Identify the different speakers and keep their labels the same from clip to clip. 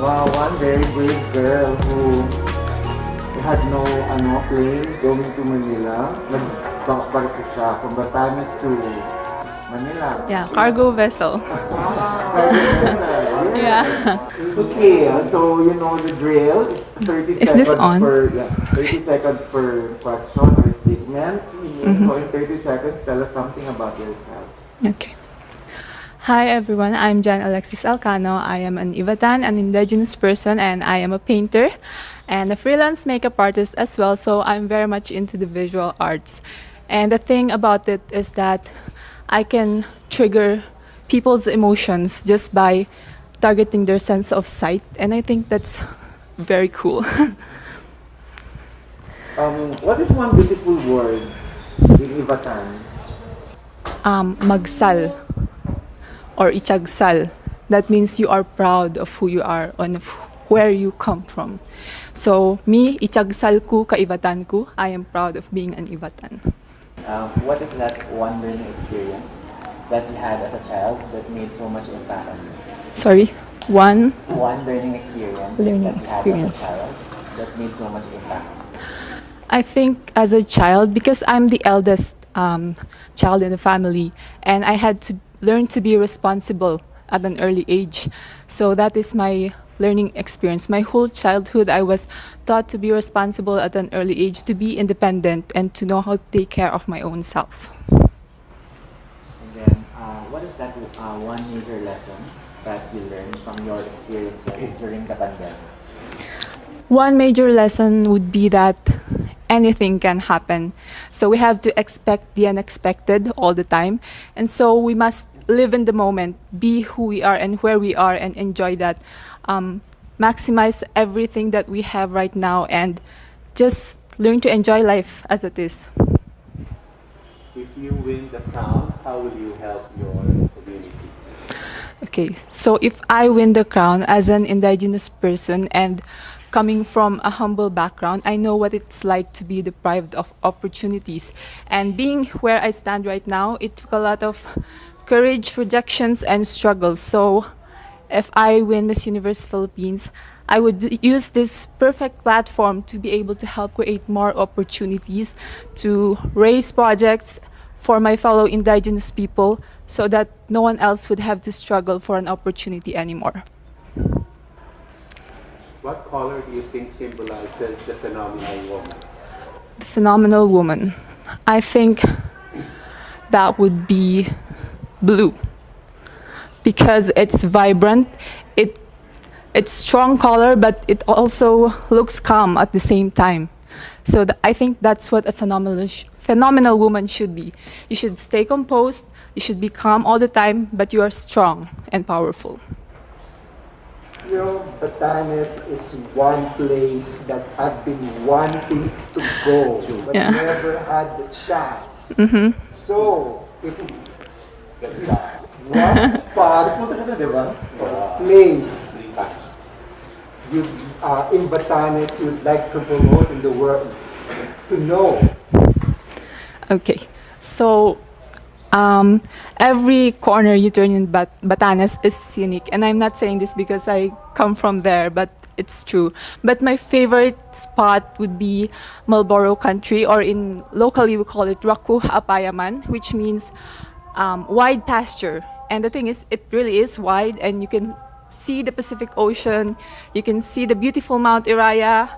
Speaker 1: Wow, one very brave girl who had no plane going to Manila. Nagbarko siya from Batanes to Manila.
Speaker 2: Yeah, cargo vessel. Yeah.
Speaker 1: Okay, so you know the drill. 30
Speaker 2: Is this
Speaker 1: seconds
Speaker 2: on?
Speaker 1: per 30 seconds per question or statement. So in 30 seconds, tell us something about yourself.
Speaker 2: Okay. Hi everyone, I'm Alexis Elcano. I am an IBATAN, an indigenous person, and I am a painter and a freelance makeup artist as well, so I'm very much into the visual arts. And the thing about it is that I can trigger people's emotions just by targeting their sense of sight, and I think that's very cool.
Speaker 1: What is one beautiful word in Ibatan?
Speaker 2: Magsal or ichagsal. That means you are proud of who you are and of where you come from. So me, ichagsal ko ka Ibatan ko. I am proud of being an Ibatan.
Speaker 3: What is that one learning experience that you had as a child that made so much impact on you?
Speaker 2: Sorry, one
Speaker 3: One learning experience
Speaker 2: Learning
Speaker 3: that you had
Speaker 2: experience.
Speaker 3: as a child that made so much impact on you.
Speaker 2: I think as a child, because I'm the eldest child in the family, and I had to learn to be responsible at an early age. So that is my learning experience. My whole childhood, I was taught to be responsible at an early age, to be independent, and to know how to take care of my own self.
Speaker 3: And then, what is that one major lesson that you learned from your experiences during the pandemic?
Speaker 2: One major lesson would be that anything can happen. So we have to expect the unexpected all the time. And so we must live in the moment, be who we are and where we are, and enjoy that. Maximize everything that we have right now and just learn to enjoy life as it is.
Speaker 4: If you win the crown, how will you help your community?
Speaker 2: Okay, so if I win the crown as an indigenous person and coming from a humble background, I know what it's like to be deprived of opportunities. And being where I stand right now, it took a lot of courage, rejections, and struggles. So if I win Miss Universe Philippines, I would use this perfect platform to be able to help create more opportunities, to raise projects for my fellow indigenous people so that no one else would have to struggle for an opportunity anymore.
Speaker 4: What color do you think symbolizes the phenomenal woman?
Speaker 2: The phenomenal woman. I think that would be blue because it's vibrant. It's strong color, but it also looks calm at the same time. So I think that's what a phenomenal woman should be. You should stay composed. You should be calm all the time, but you are strong and powerful.
Speaker 5: You know, Batanes is one place that I've been wanting to go, but
Speaker 2: Yeah.
Speaker 5: never had the chance. So, if what spot, place you in Batanes you'd like to promote in the world to know?
Speaker 2: Okay, so every corner you turn in Batanes is scenic, and I'm not saying this because I come from there, but it's true. But my favorite spot would be Marlboro Country, or in locally we call it Raku Apayaman, which means wide pasture. And the thing is, it really is wide, and you can see the Pacific Ocean, you can see the beautiful Mount Iraya,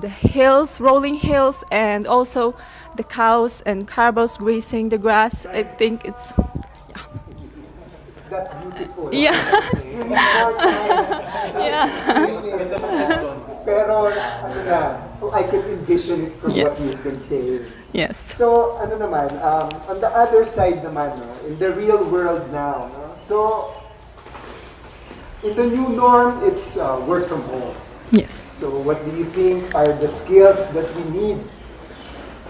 Speaker 2: the hills, rolling hills, and also the cows and carabos grazing the grass. I think it's
Speaker 5: It's that beautiful.
Speaker 2: yeah.
Speaker 5: In a short time,
Speaker 2: Yeah.
Speaker 5: pero ano na, I can envision it from what
Speaker 2: Yes.
Speaker 5: you've been saying.
Speaker 2: Yes.
Speaker 5: So, ano naman, on the other side naman, no, in the real world now, no, so, in the new norm, it's work from home.
Speaker 2: Yes.
Speaker 5: So, what do you think are the skills that we need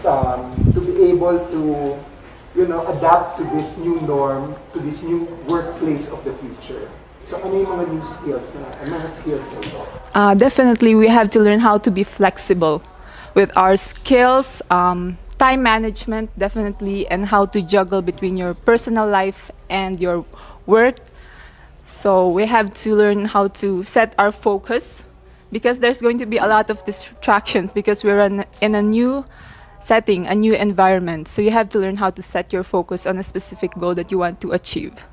Speaker 5: to be able to, adapt to this new norm, to this new workplace of the future? So, ano yung mga new skills mga skills na ito?
Speaker 2: Definitely, we have to learn how to be flexible with our skills, time management, definitely, and how to juggle between your personal life and your work. So we have to learn how to set our focus, because there's going to be a lot of distractions because we're in a new setting, a new environment. So you have to learn how to set your focus on a specific goal that you want to achieve.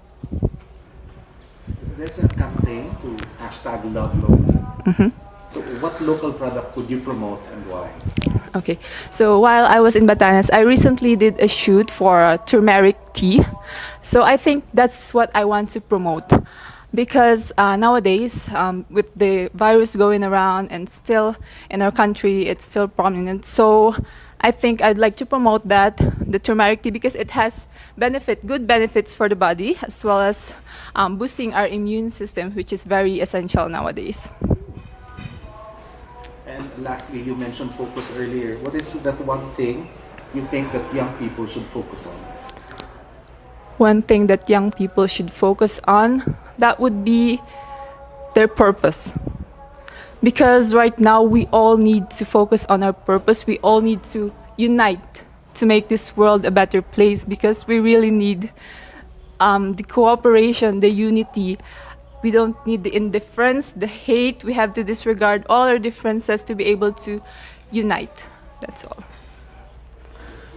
Speaker 3: There's a campaign to hashtag love local. So what local product would you promote and why?
Speaker 2: Okay, so while I was in Batanes, I recently did a shoot for turmeric tea. So I think that's what I want to promote. Because nowadays, with the virus going around and still in our country, it's still prominent. So I think I'd like to promote that, the turmeric tea, because it has good benefits for the body, as well as boosting our immune system, which is very essential nowadays.
Speaker 3: And lastly, you mentioned focus earlier. What is that one thing you think that young people should focus on?
Speaker 2: One thing that young people should focus on, that would be their purpose. Because right now we all need to focus on our purpose. We all need to unite to make this world a better place, because we really need the cooperation, the unity. We don't need the indifference, the hate. We have to disregard all our differences to be able to unite. That's all.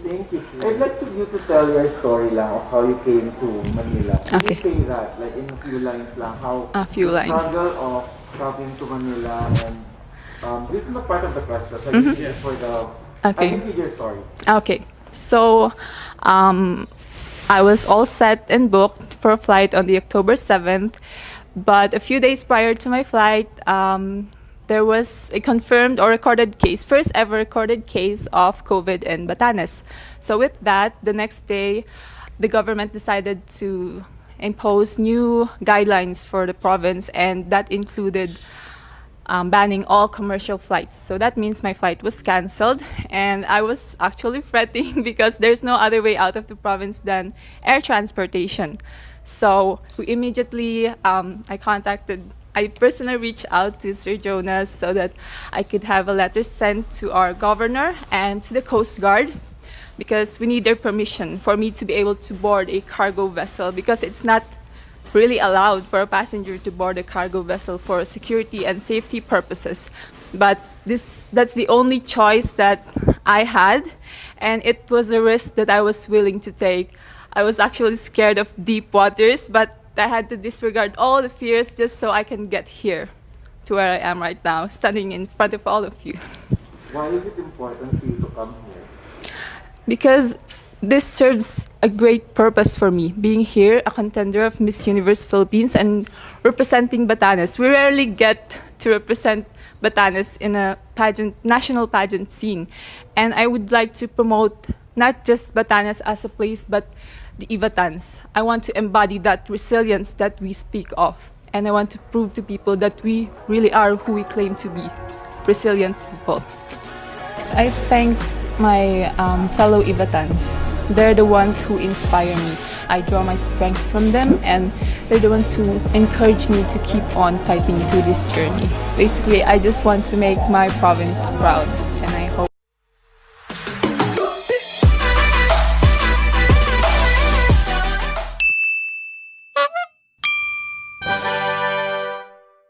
Speaker 1: Thank you. I'd like you to tell your story lang of how you came to Manila. Can
Speaker 2: Okay.
Speaker 1: you say that, like in a few lines lang, how
Speaker 2: A few
Speaker 1: the
Speaker 2: lines.
Speaker 1: struggle of traveling to Manila, and this is not part of the question, so you need it for the,
Speaker 2: Okay.
Speaker 1: I just need your story.
Speaker 2: Okay, so I was all set and booked for a flight on the October 7th, but a few days prior to my flight, there was a confirmed or recorded case, first ever recorded case of COVID in Batanes. So with that, the next day, the government decided to impose new guidelines for the province, and that included banning all commercial flights. So that means my flight was canceled, and I was actually fretting because there's no other way out of the province than air transportation. So we immediately, I personally reached out to Sir Jonas so that I could have a letter sent to our governor and to the Coast Guard, because we need their permission for me to be able to board a cargo vessel, because it's not really allowed for a passenger to board a cargo vessel for security and safety purposes. But that's the only choice that I had, and it was a risk that I was willing to take. I was actually scared of deep waters, but I had to disregard all the fears just so I can get here to where I am right now, standing in front of all of you.
Speaker 1: Why is it important for you to come here?
Speaker 2: Because this serves a great purpose for me, being here, a contender of Miss Universe Philippines and representing Batanes. We rarely get to represent Batanes in a national pageant scene. And I would like to promote not just Batanes as a place, but the IBATANs. I want to embody that resilience that we speak of. And I want to prove to people that we really are who we claim to be, resilient people. I thank my fellow IBATANs. They're the ones who inspire me. I draw my strength from them, and they're the ones who encourage me to keep on fighting through this journey. Basically, I just want to make my province proud.